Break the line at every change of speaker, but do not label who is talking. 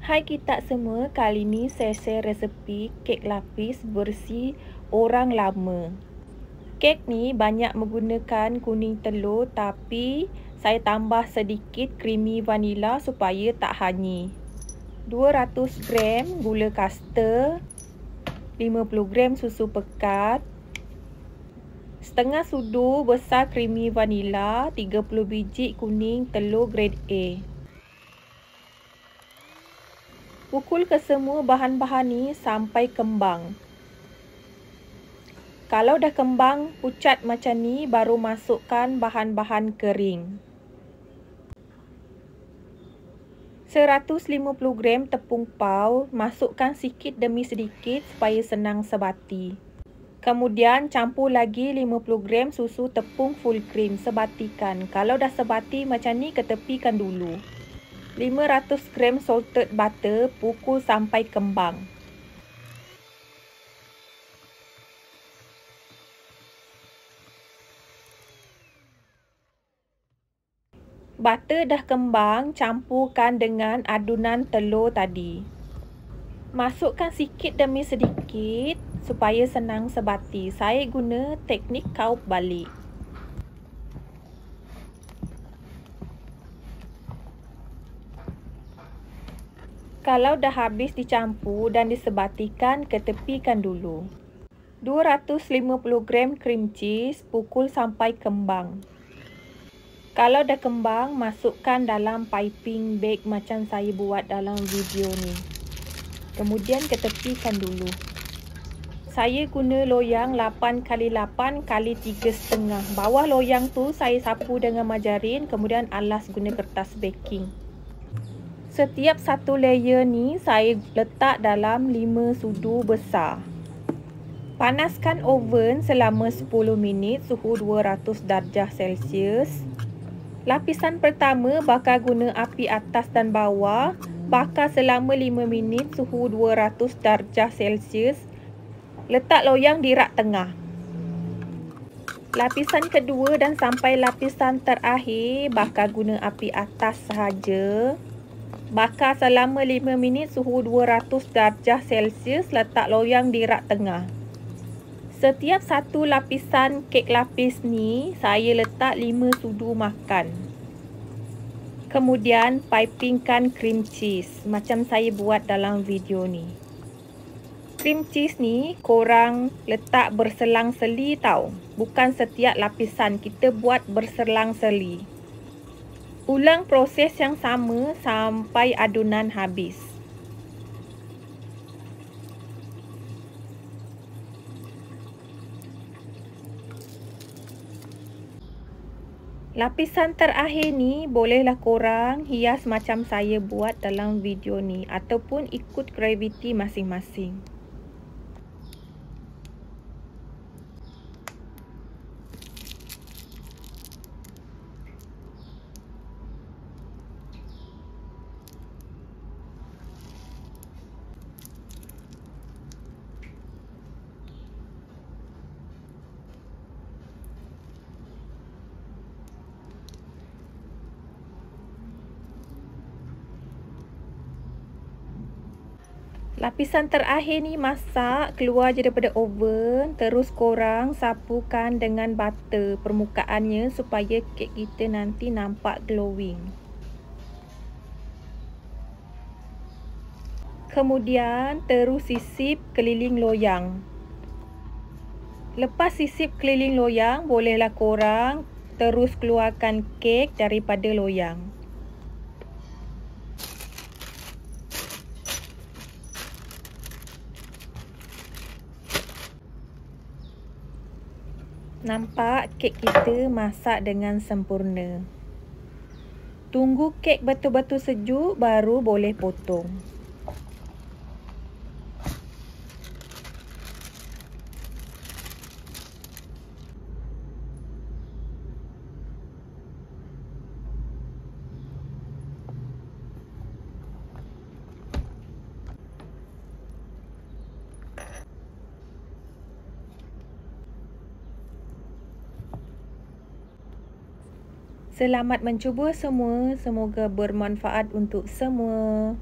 Hai kita semua, kali ni saya share resepi kek lapis versi orang lama. Kek ni banyak menggunakan kuning telur tapi saya tambah sedikit creamy vanila supaya tak hanyi. 200 gram gula kasta, 50 gram susu pekat, setengah sudu besar creamy vanila, 30 biji kuning telur grade A. Pukul kesemua bahan-bahan ni sampai kembang. Kalau dah kembang pucat macam ni, baru masukkan bahan-bahan kering. 150 gram tepung pau, masukkan sikit demi sedikit supaya senang sebati. Kemudian campur lagi 50 gram susu tepung full cream, sebatikan. Kalau dah sebati macam ni, ketepikan dulu. 500 gram salted butter, pukul sampai kembang. Butter dah kembang, campurkan dengan adunan telur tadi. Masukkan sikit demi sedikit supaya senang sebati. Saya guna teknik kaup balik. Kalau dah habis dicampur dan disebatikan, ketepikan dulu. 250 gram cream cheese, pukul sampai kembang. Kalau dah kembang, masukkan dalam piping bag macam saya buat dalam video ni. Kemudian ketepikan dulu. Saya guna loyang 8x8 x 3,5. Bawah loyang tu saya sapu dengan margarin, kemudian alas guna kertas baking. Setiap satu layer ni saya letak dalam 5 sudu besar. Panaskan oven selama 10 minit suhu 200 darjah Celsius. Lapisan pertama bakar guna api atas dan bawah. Bakar selama 5 minit suhu 200 darjah Celsius. Letak loyang di rak tengah. Lapisan kedua dan sampai lapisan terakhir bakar guna api atas sahaja. Bakar selama 5 minit suhu 200 darjah Celsius. Letak loyang di rak tengah. Setiap satu lapisan kek lapis ni saya letak 5 sudu makan. Kemudian pipingkan cream cheese macam saya buat dalam video ni. Cream cheese ni korang letak berselang-seli tau. Bukan setiap lapisan, kita buat berselang-seli. Ulang proses yang sama sampai adunan habis. Lapisan terakhir ni bolehlah korang hias macam saya buat dalam video ni ataupun ikut graviti masing-masing. Lapisan terakhir ni masak, keluar je daripada oven. Terus korang sapukan dengan butter permukaannya supaya kek kita nanti nampak glowing. Kemudian terus sisip keliling loyang. Lepas sisip keliling loyang, bolehlah korang terus keluarkan kek daripada loyang. Nampak kek kita masak dengan sempurna. Tunggu kek betul-betul sejuk baru boleh potong. Selamat mencuba semua, semoga bermanfaat untuk semua.